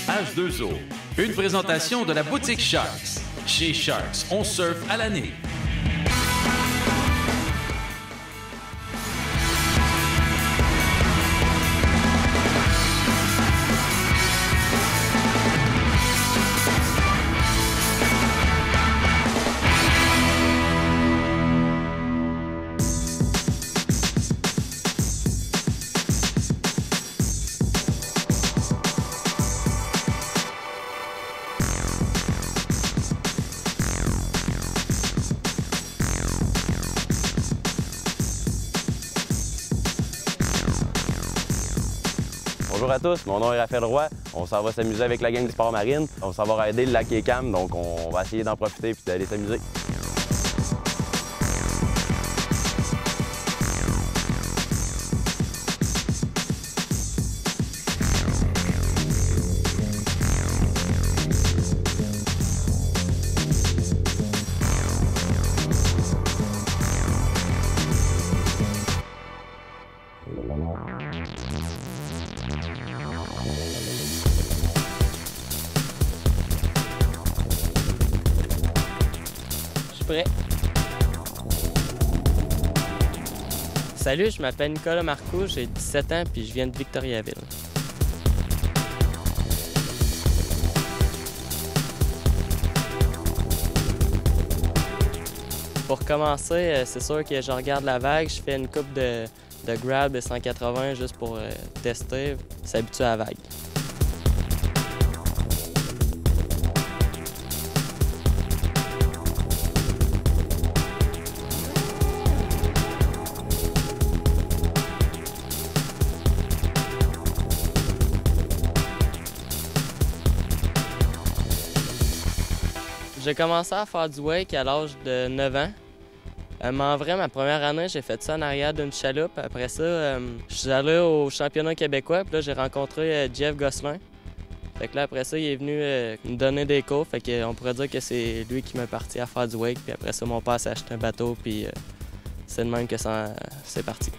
H2O. Une présentation de la boutique Sharks. Chez Sharks, on surfe à l'année. Bonjour à tous, mon nom est Raphaël Roy. On s'en va s'amuser avec la gang du sport marine. On s'en va rider le lac Écam, donc on va essayer d'en profiter et d'aller s'amuser. Prêt. Salut, je m'appelle Nicolas Marcoux, j'ai 17 ans puis je viens de Victoriaville. Pour commencer, c'est sûr que je regarde la vague, je fais une coupe de grab de 180 juste pour tester, s'habituer à la vague. J'ai commencé à faire du wake à l'âge de 9 ans. En vrai, ma première année, j'ai fait ça en arrière d'une chaloupe. Après ça, je suis allé au championnat québécois, puis là, j'ai rencontré Jeff Gosselin. Fait que là, après ça, il est venu me donner des cours. Fait qu'on pourrait dire que c'est lui qui m'a parti à faire du wake. Puis après ça, mon père s'est acheté un bateau, puis c'est de même que c'est parti.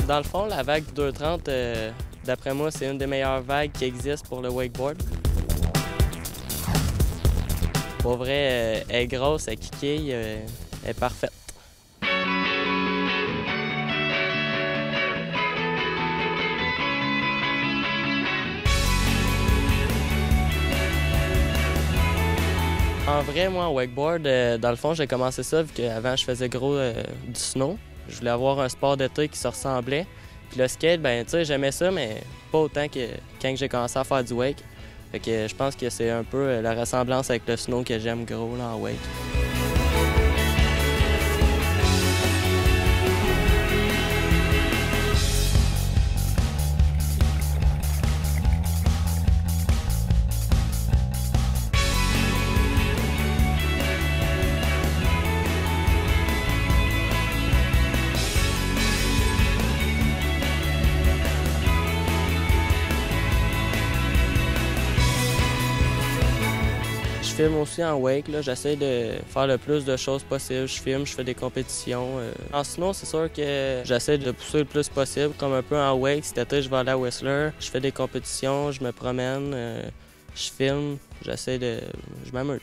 Dans le fond, la vague 230, d'après moi, c'est une des meilleures vagues qui existent pour le wakeboard. Pour vrai, elle est grosse, elle kikille, elle est parfaite. En vrai, moi, en wakeboard, dans le fond, j'ai commencé ça vu qu'avant, je faisais gros du snow. Je voulais avoir un sport d'été qui se ressemblait. Puis le skate, ben tu sais, j'aimais ça, mais pas autant que quand j'ai commencé à faire du wake. Fait que je pense que c'est un peu la ressemblance avec le snow que j'aime gros là, en wake. Je filme aussi en wake, j'essaie de faire le plus de choses possible. Je filme, je fais des compétitions. En snow, c'est sûr que j'essaie de pousser le plus possible, comme un peu en wake. Cet été, je vais aller à Whistler, je fais des compétitions, je me promène, je filme, je m'amuse.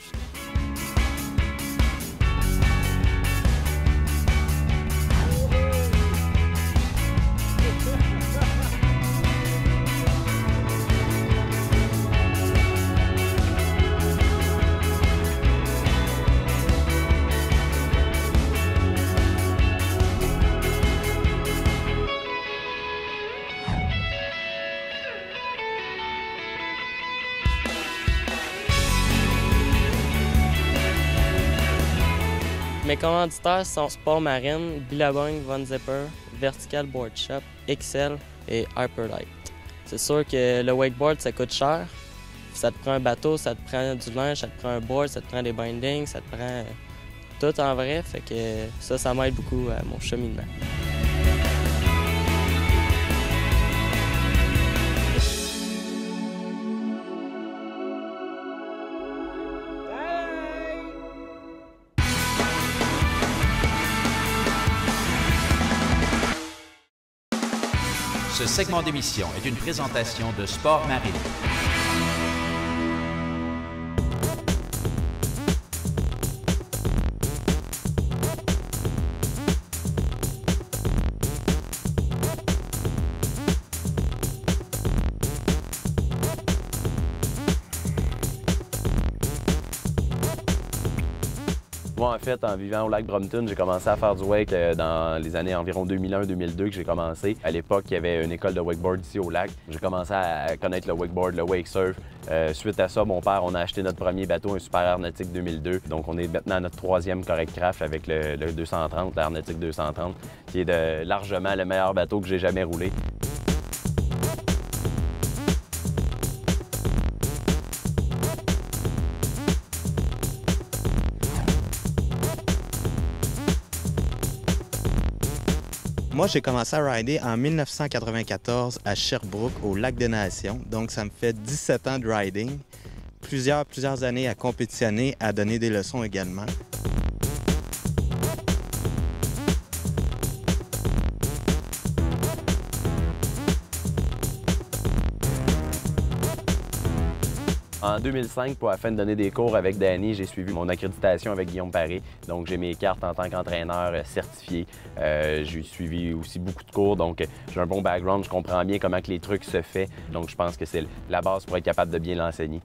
Mes commanditaires sont Sport Marine, Billabong, Von Zipper, Vertical Board Shop, Excel et Hyperlight. C'est sûr que le wakeboard, ça coûte cher. Ça te prend un bateau, ça te prend du linge, ça te prend un board, ça te prend des bindings, ça te prend tout en vrai. Fait que ça m'aide beaucoup à mon cheminement. Ce segment d'émission est une présentation de Sport Marine. Moi, en fait, en vivant au lac Brompton, j'ai commencé à faire du wake dans les années environ 2001-2002 que j'ai commencé. À l'époque, il y avait une école de wakeboard ici au lac. J'ai commencé à connaître le wakeboard, le wake surf. Suite à ça, mon père, on a acheté notre premier bateau, un Super Air Nautique 2002. Donc, on est maintenant à notre troisième Correct Craft avec le 230, l'Air Nautique 230, qui est largement le meilleur bateau que j'ai jamais roulé. Moi, j'ai commencé à rider en 1994 à Sherbrooke, au Lac des Nations. Donc, ça me fait 17 ans de riding. Plusieurs années à compétitionner, à donner des leçons également. En 2005, afin de donner des cours avec Danny, j'ai suivi mon accréditation avec Guillaume Paré. Donc, j'ai mes cartes en tant qu'entraîneur certifié. J'ai suivi aussi beaucoup de cours, donc j'ai un bon background, je comprends bien comment que les trucs se font. Donc, je pense que c'est la base pour être capable de bien l'enseigner.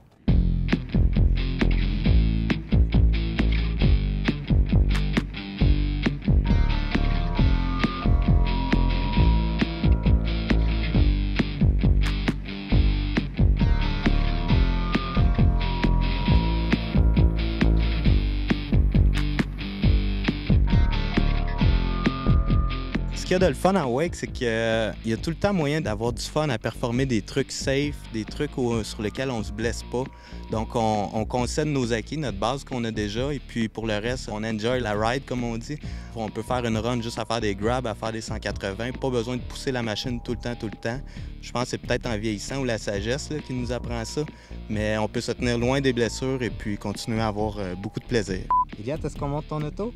Ce qu'il y a de le fun en wake, c'est qu'il y a tout le temps moyen d'avoir du fun à performer des trucs safe, des trucs sur lesquels on se blesse pas. Donc, on concède nos acquis, notre base qu'on a déjà, et puis pour le reste, on enjoy la ride, comme on dit. On peut faire une run juste à faire des grabs, à faire des 180, pas besoin de pousser la machine tout le temps. Je pense que c'est peut-être en vieillissant ou la sagesse là, qui nous apprend ça, mais on peut se tenir loin des blessures et puis continuer à avoir beaucoup de plaisir. Elliot, est-ce qu'on monte ton auto?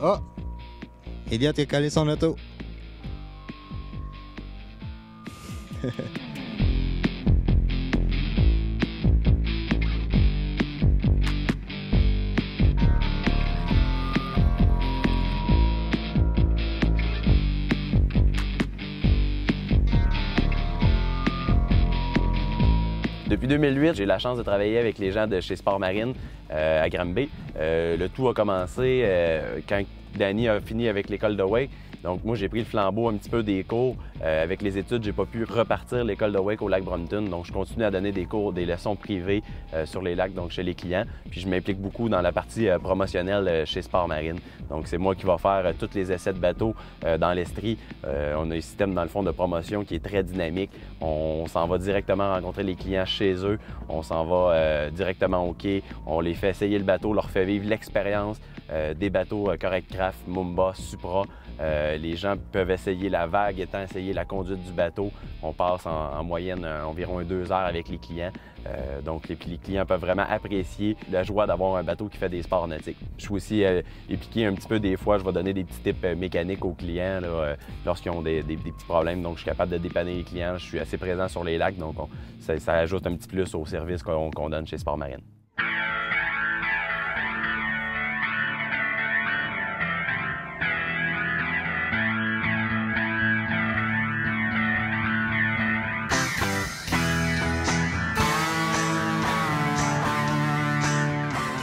Oh! Elliot a collé son auto. Depuis 2008, j'ai la chance de travailler avec les gens de chez Sport Marine à Granby. Le tout a commencé quand Danny a fini avec l'école de wake. Donc moi, j'ai pris le flambeau un petit peu des cours. Avec les études, j'ai pas pu repartir l'école de wake au lac Brompton. Donc je continue à donner des cours, des leçons privées sur les lacs, donc chez les clients. Puis je m'implique beaucoup dans la partie promotionnelle chez Sport Marine. Donc c'est moi qui vais faire tous les essais de bateaux dans l'Estrie. On a un système dans le fond de promotion qui est très dynamique. On s'en va directement rencontrer les clients chez eux. On s'en va directement au quai. On les fait essayer le bateau, leur fait vivre l'expérience des bateaux Correct Craft, Mumba, Supra. Les gens peuvent essayer la vague, étant essayer la conduite du bateau. On passe en moyenne environ 2 heures avec les clients. Donc les clients peuvent vraiment apprécier la joie d'avoir un bateau qui fait des sports nautiques. Je suis aussi impliqué un petit peu des fois, je vais donner des petits tips mécaniques aux clients lorsqu'ils ont des petits problèmes. Donc je suis capable de dépanner les clients. Je suis assez présent sur les lacs, donc ça ajoute un petit plus au service qu'on donne chez Sport Marine.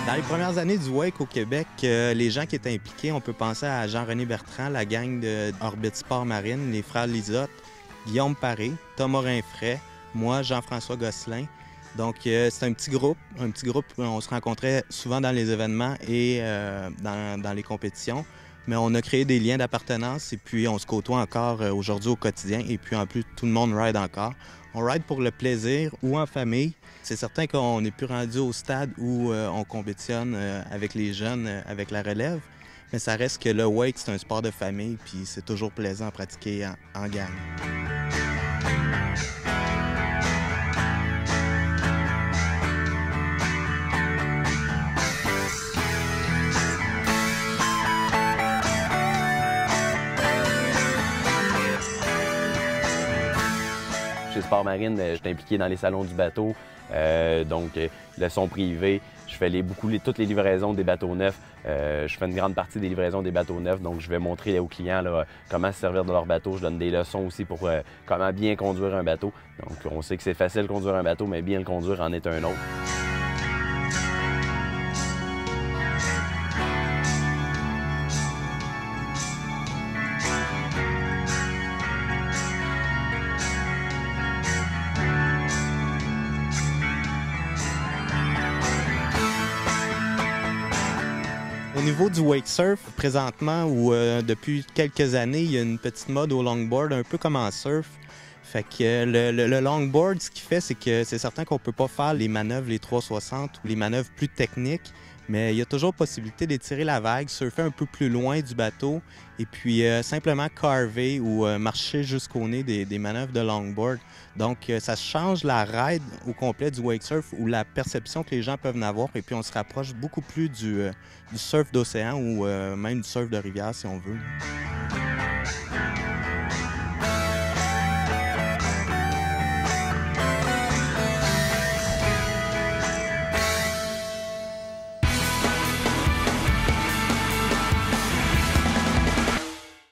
Dans les premières années du wake au Québec, les gens qui étaient impliqués, on peut penser à Jean-René Bertrand, la gang de Orbit Sport Marine, les frères Lisotte, Guillaume Paré, Thomas Rinfray, moi, Jean-François Gosselin. Donc, c'est un petit groupe. On se rencontrait souvent dans les événements et dans les compétitions. Mais on a créé des liens d'appartenance et puis on se côtoie encore aujourd'hui au quotidien. Et puis en plus, tout le monde ride encore. On ride pour le plaisir ou en famille. C'est certain qu'on n'est plus rendu au stade où on compétitionne avec les jeunes, avec la relève. Mais ça reste que le wake, c'est un sport de famille puis c'est toujours plaisant à pratiquer en gang. Sport Marine, je suis impliqué dans les salons du bateau, donc leçons privées. Je fais toutes les livraisons des bateaux neufs. Je fais une grande partie des livraisons des bateaux neufs, donc je vais montrer aux clients là, comment se servir de leur bateau. Je donne des leçons aussi pour comment bien conduire un bateau. Donc on sait que c'est facile de conduire un bateau, mais bien le conduire en est un autre. Au niveau du wake surf, présentement, ou depuis quelques années, il y a une petite mode au longboard, un peu comme en surf. Fait que le longboard, ce qu'il fait, c'est que c'est certain qu'on ne peut pas faire les manœuvres, les 360 ou les manœuvres plus techniques, mais il y a toujours possibilité d'étirer la vague, surfer un peu plus loin du bateau et puis simplement carver ou marcher jusqu'au nez des manœuvres de longboard. Donc, ça change la ride au complet du wake surf ou la perception que les gens peuvent en avoir et puis on se rapproche beaucoup plus du surf d'océan ou même du surf de rivière si on veut.